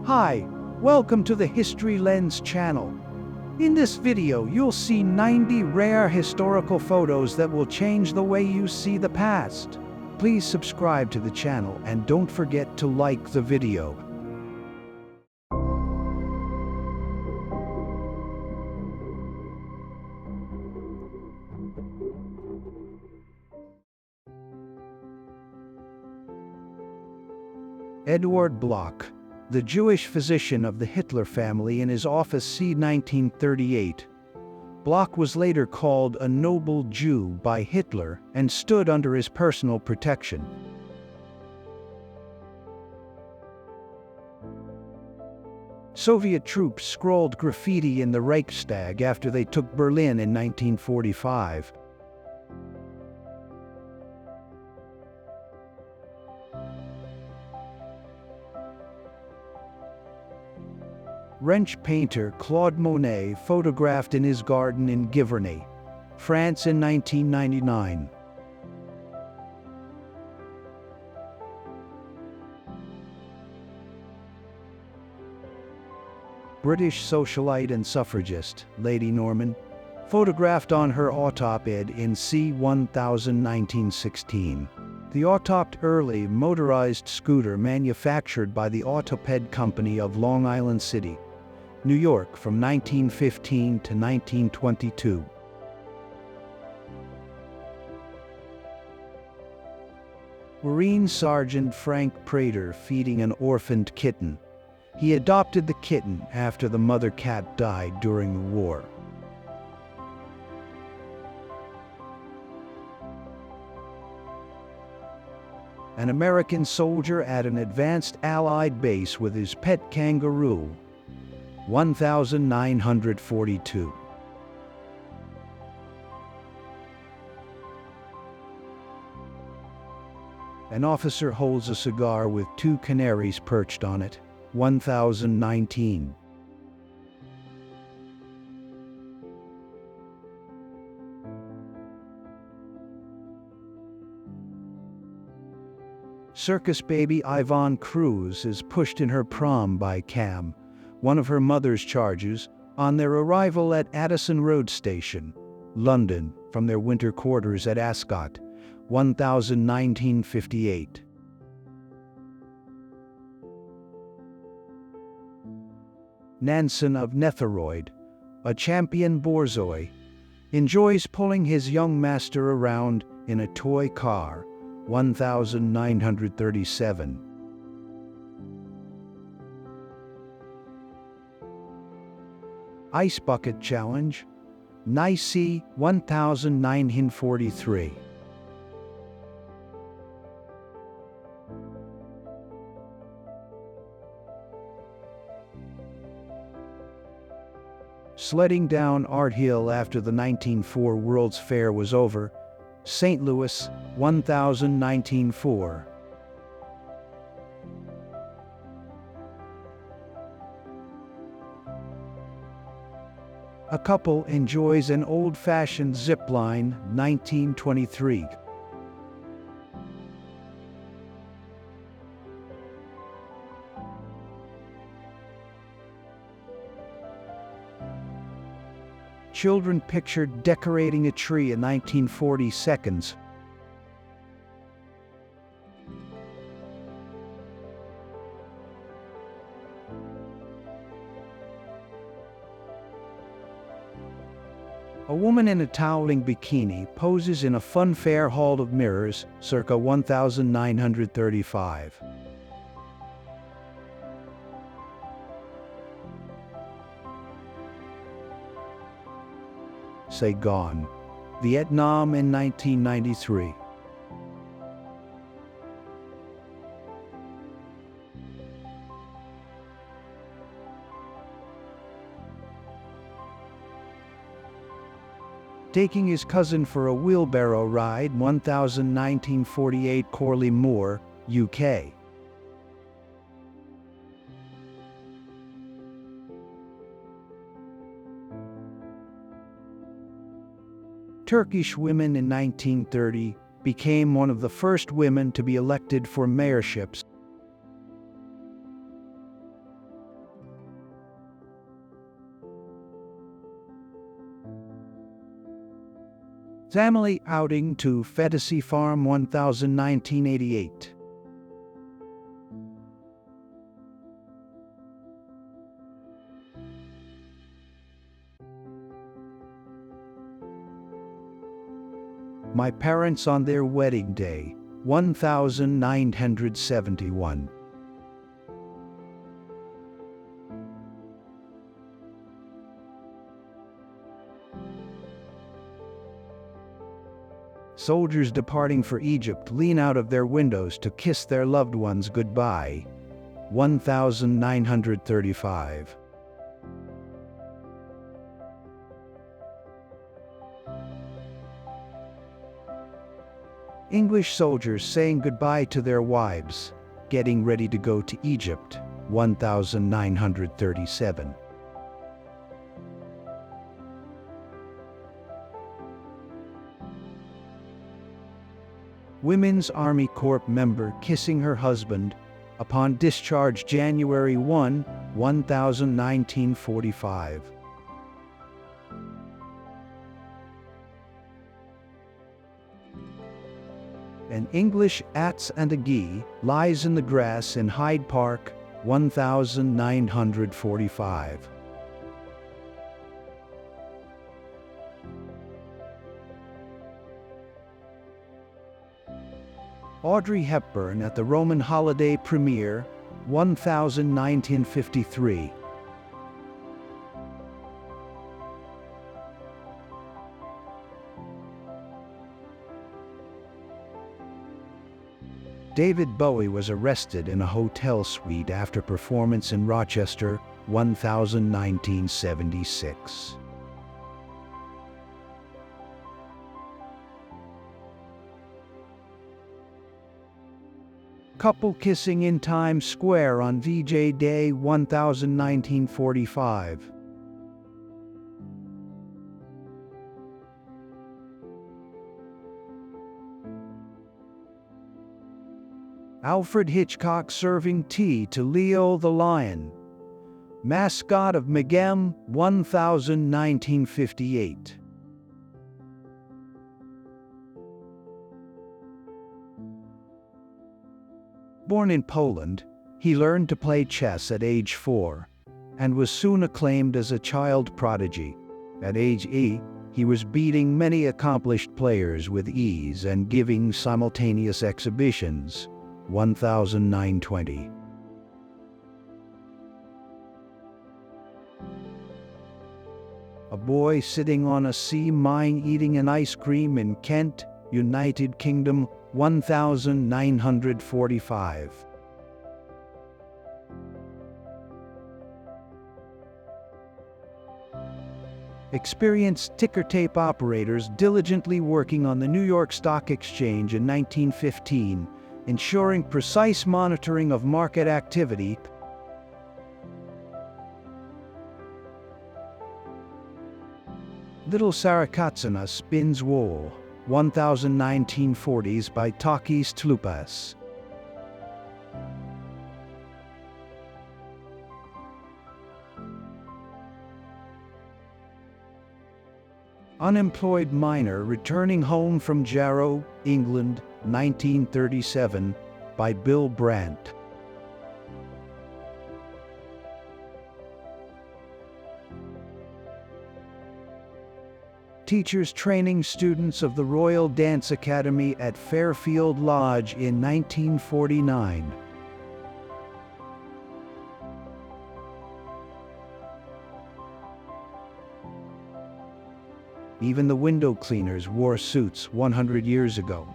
Hi, welcome to the History Lens channel. In this video, you'll see 90 rare historical photos that will change the way you see the past. Please subscribe to the channel and don't forget to like the video. Eduard Bloch, the Jewish physician of the Hitler family in his office c. 1938. Bloch was later called a noble Jew by Hitler and stood under his personal protection. Soviet troops scrawled graffiti in the Reichstag after they took Berlin in 1945. French painter Claude Monet photographed in his garden in Giverny, France in 1999. British socialite and suffragist Lady Norman photographed on her autoped in c. 1916. The Autoped early motorized scooter manufactured by the Autoped Company of Long Island City, New York from 1915 to 1922. Marine Sergeant Frank Prater feeding an orphaned kitten. He adopted the kitten after the mother cat died during the war. An American soldier at an advanced Allied base with his pet kangaroo. 1942. An officer holds a cigar with two canaries perched on it. 1019. Circus baby Yvonne Cruz is pushed in her prom by Cam, one of her mother's charges, on their arrival at Addison Road Station, London, from their winter quarters at Ascot, 1958. Nansen of Netheroid, a champion borzoi, enjoys pulling his young master around in a toy car, 1937. Ice Bucket Challenge, Nice 1943. Sledding down Art Hill after the 1904 World's Fair was over, St. Louis, 1904. A couple enjoys an old-fashioned zip line, 1923. Children pictured decorating a tree in 1940 seconds. A woman in a toweling bikini poses in a funfair hall of mirrors, circa 1935. Saigon, Vietnam in 1993. Taking his cousin for a wheelbarrow ride, 1948, Corley Moor, UK. Turkish women in 1930 became one of the first women to be elected for mayorships. Family outing to Fantasy Farm 1988. My parents on their wedding day, 1971. Soldiers departing for Egypt lean out of their windows to kiss their loved ones goodbye, 1935. English soldiers saying goodbye to their wives, getting ready to go to Egypt, 1937. Women's Army Corps member kissing her husband upon discharge January 1, 1945. An English Ats and a Gee lies in the grass in Hyde Park, 1945. Audrey Hepburn at the Roman holiday premiere, 1953. David Bowie was arrested in a hotel suite after performance in Rochester, 1976. Couple kissing in Times Square on VJ Day, 1945. Alfred Hitchcock serving tea to Leo the lion, mascot of Megem, 1958. Born in Poland, he learned to play chess at age 4 and was soon acclaimed as a child prodigy. At age 8, he was beating many accomplished players with ease and giving simultaneous exhibitions, 1920. A boy sitting on a sea mine eating an ice cream in Kent, United Kingdom, 1945. Experienced ticker tape operators diligently working on the New York Stock Exchange in 1915, ensuring precise monitoring of market activity. Little Sarakatsina spins wool, 1940s by Takis Tlupas. Unemployed miner returning home from Jarrow, England, 1937, by Bill Brandt. Teachers training students of the Royal Dance Academy at Fairfield Lodge in 1949. Even the window cleaners wore suits 100 years ago.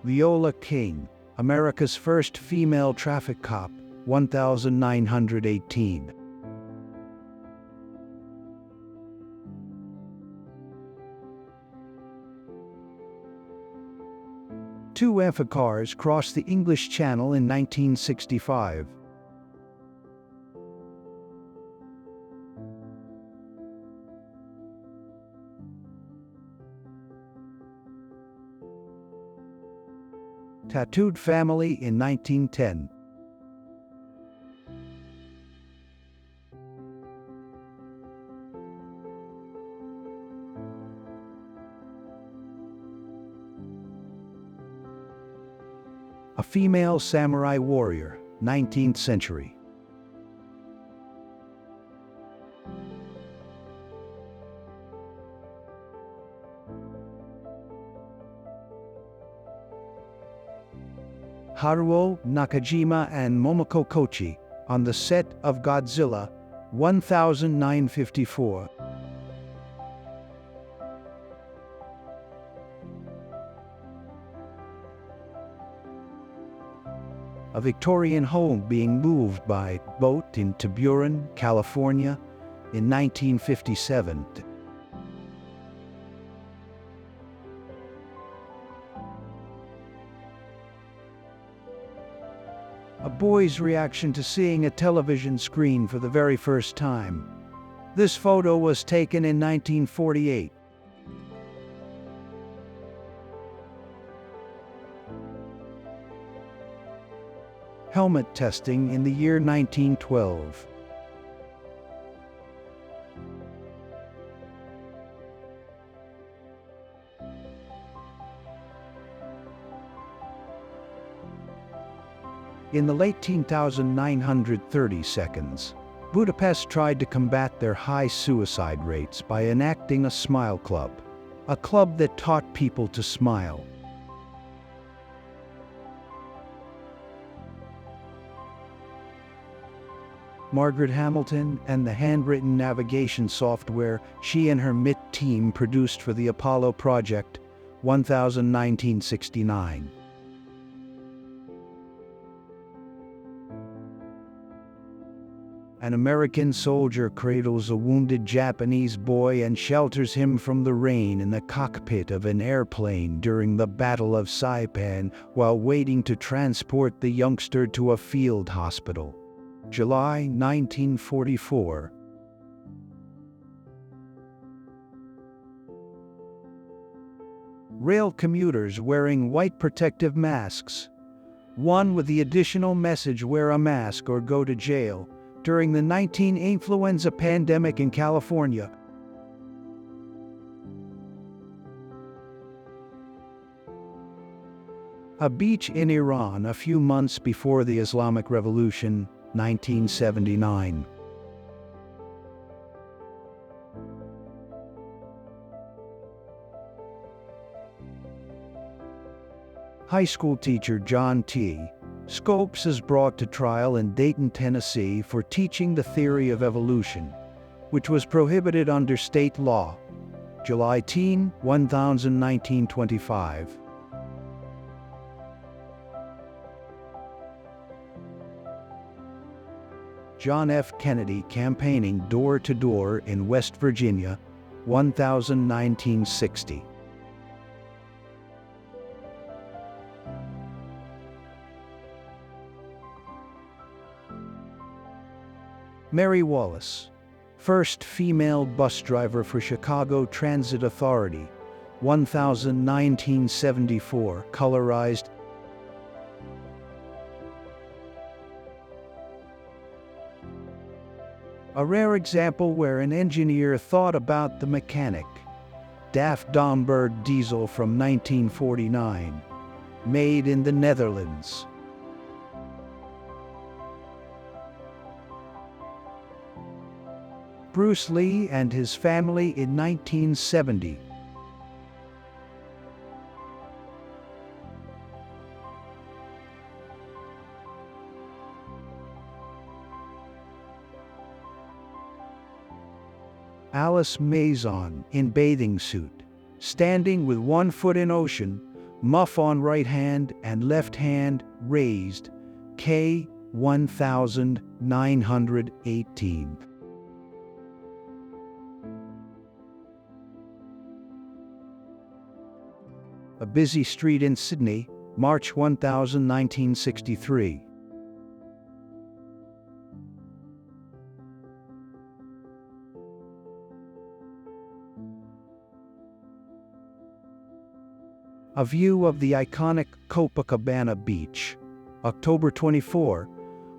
Viola King, America's first female traffic cop, 1918. Two amphicars crossed the English Channel in 1965. Tattooed family in 1910. A female samurai warrior, 19th century. Haruo Nakajima and Momoko Kochi on the set of Godzilla 1954. A Victorian home being moved by boat in Tiburon, California in 1957. A boy's reaction to seeing a television screen for the very first time. This photo was taken in 1948. Helmet testing in the year 1912. In the late 1930 seconds, Budapest tried to combat their high suicide rates by enacting a smile club, a club that taught people to smile. Margaret Hamilton and the handwritten navigation software she and her MIT team produced for the Apollo project, 1969. An American soldier cradles a wounded Japanese boy and shelters him from the rain in the cockpit of an airplane during the Battle of Saipan while waiting to transport the youngster to a field hospital. July 1944. Rail commuters wearing white protective masks. One with the additional message "wear a mask or go to jail" during the 19 influenza pandemic in California. A beach in Iran a few months before the Islamic Revolution, 1979. High school teacher John T. Scopes is brought to trial in Dayton, Tennessee for teaching the theory of evolution, which was prohibited under state law. July 10, 1925. John F. Kennedy campaigning door-to-door in West Virginia, 1960. Mary Wallace, first female bus driver for Chicago Transit Authority, 1974, colorized. A rare example where an engineer thought about the mechanic. DAF Domburg diesel from 1949, made in the Netherlands. Bruce Lee and his family in 1970. Alice Mason in bathing suit, standing with one foot in ocean, muff on right hand and left hand raised, K 1918. A busy street in Sydney, March 1963. A view of the iconic Copacabana Beach, October 24,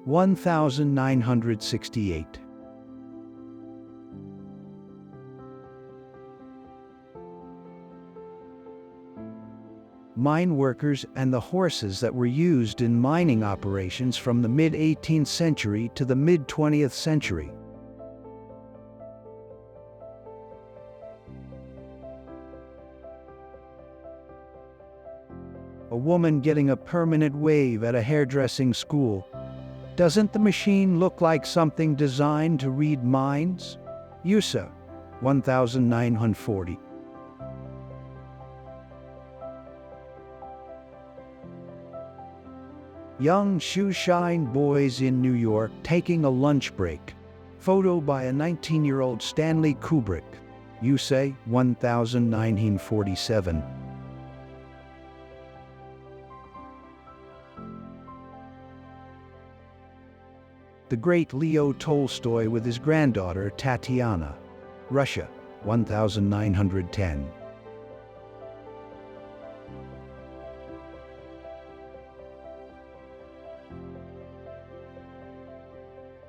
1968. Mine workers and the horses that were used in mining operations from the mid-18th century to the mid-20th century. A woman getting a permanent wave at a hairdressing school. Doesn't the machine look like something designed to read minds? USA, 1940. Young shoe-shine boys in New York taking a lunch break. Photo by a 19-year-old Stanley Kubrick. USA, 1947. The great Leo Tolstoy with his granddaughter Tatiana. Russia, 1910.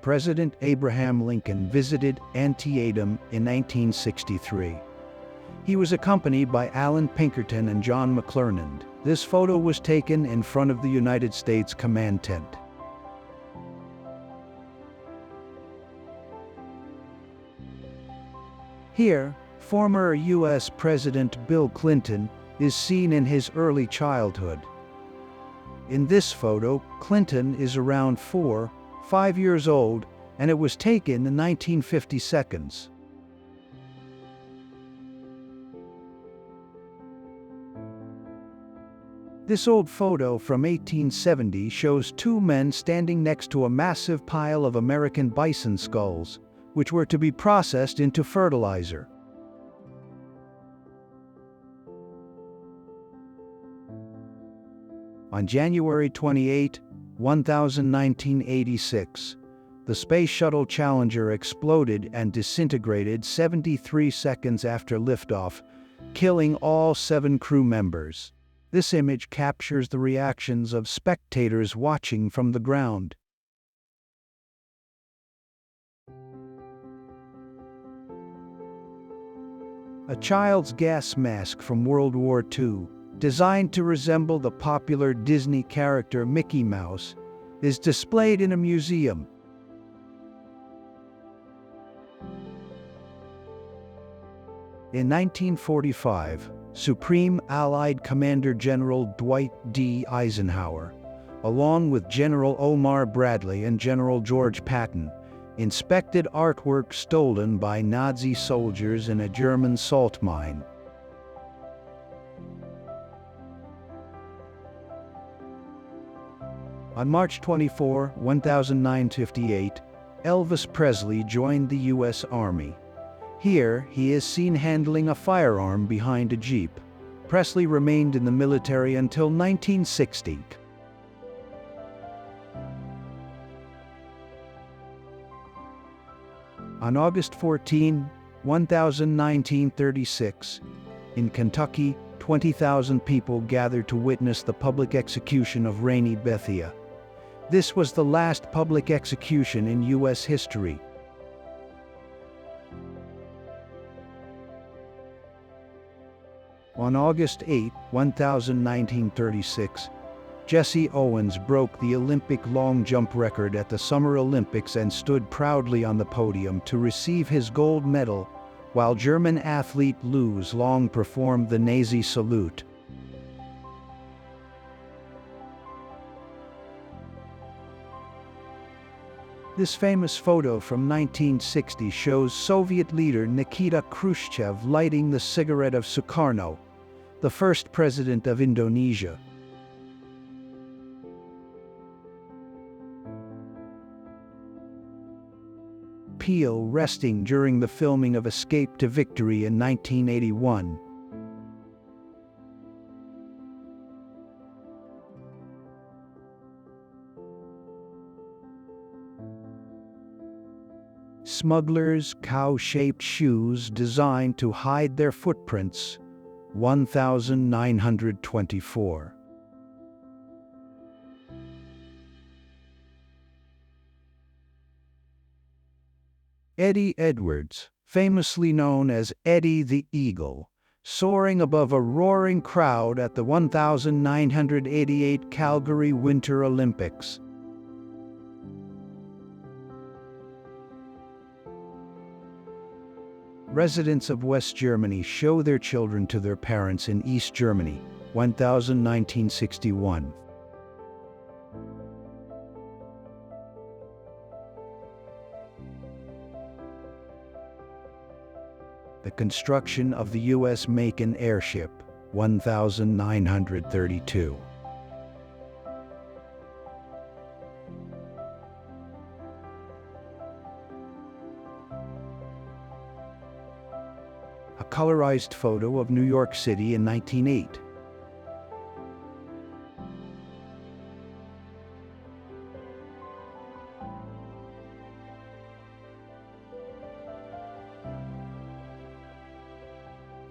President Abraham Lincoln visited Antietam in 1963. He was accompanied by Allan Pinkerton and John McClernand. This photo was taken in front of the United States Command Tent. Here, former U.S. President Bill Clinton is seen in his early childhood. In this photo, Clinton is around 4, 5 years old, and it was taken in 1950 seconds. This old photo from 1870 shows two men standing next to a massive pile of American bison skulls, which were to be processed into fertilizer. On January 28, 1986, the Space Shuttle Challenger exploded and disintegrated 73 seconds after liftoff, killing all 7 crew members. This image captures the reactions of spectators watching from the ground. A child's gas mask from World War II, designed to resemble the popular Disney character Mickey Mouse, is displayed in a museum. In 1945, Supreme Allied Commander General Dwight D. Eisenhower, along with General Omar Bradley and General George Patton, inspected artwork stolen by Nazi soldiers in a German salt mine. On March 24, 1958, Elvis Presley joined the U.S. Army. Here, he is seen handling a firearm behind a Jeep. Presley remained in the military until 1960. On August 14, 1936, in Kentucky, 20,000 people gathered to witness the public execution of Rainy Bethia. This was the last public execution in U.S. history. On August 8, 1936, Jesse Owens broke the Olympic long jump record at the Summer Olympics and stood proudly on the podium to receive his gold medal, while German athlete Luz Long performed the Nazi salute. This famous photo from 1960 shows Soviet leader Nikita Khrushchev lighting the cigarette of Sukarno, the first president of Indonesia. Peel resting during the filming of Escape to Victory in 1981. Smugglers' cow-shaped shoes designed to hide their footprints, 1924. Eddie Edwards, famously known as Eddie the Eagle, soaring above a roaring crowd at the 1988 Calgary Winter Olympics. Residents of West Germany show their children to their parents in East Germany, 1961. The construction of the U.S. Macon airship, 1932. A colorized photo of New York City in 1908.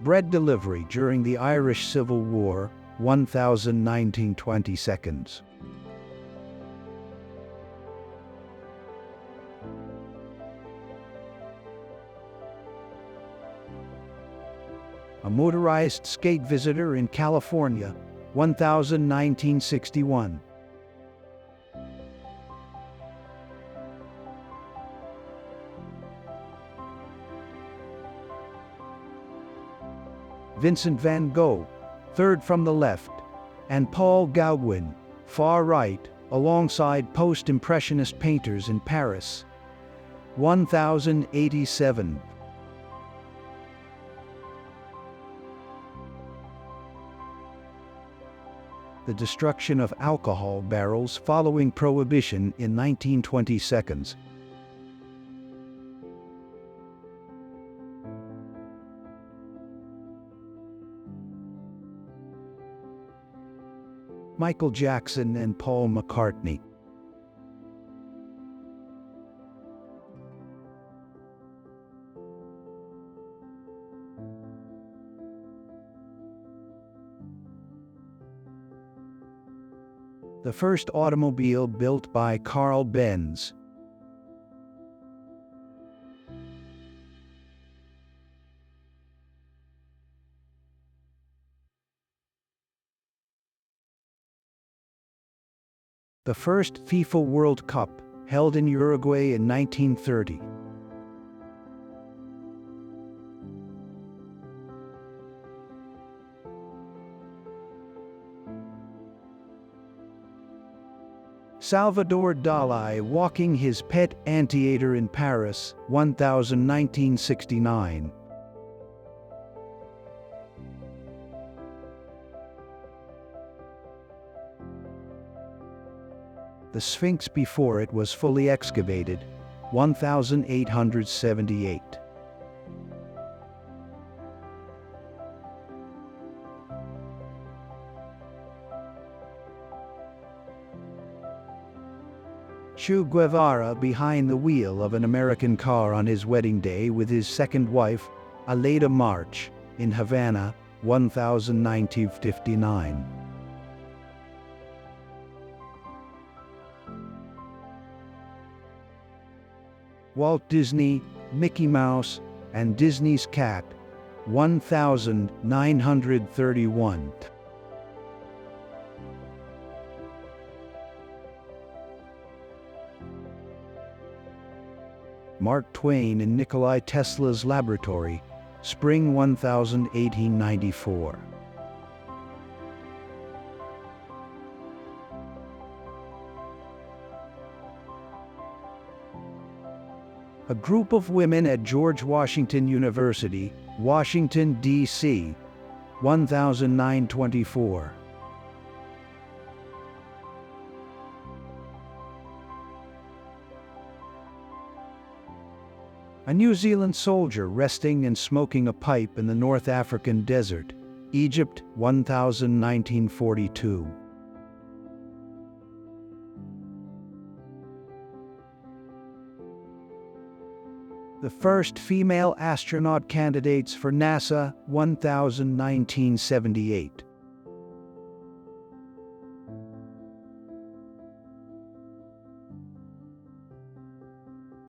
Bread delivery during the Irish Civil War, 1920 seconds. A motorized skate visitor in California, 1961. Vincent van Gogh, third from the left, and Paul Gauguin, far right, alongside post-impressionist painters in Paris, 1087. The destruction of alcohol barrels following Prohibition in 1920 seconds. Michael Jackson and Paul McCartney. The first automobile built by Carl Benz. The first FIFA World Cup, held in Uruguay in 1930. Salvador Dali walking his pet anteater in Paris, 1969. The Sphinx before it was fully excavated, 1878. Che Guevara behind the wheel of an American car on his wedding day with his second wife, Aleda March, in Havana, 1959. Walt Disney, Mickey Mouse, and Disney's Cat, 1931. Mark Twain in Nikola Tesla's laboratory, spring 1894. A group of women at George Washington University, Washington, D.C., 1924. A New Zealand soldier resting and smoking a pipe in the North African desert, Egypt, 1942. The first female astronaut candidates for NASA, 1978.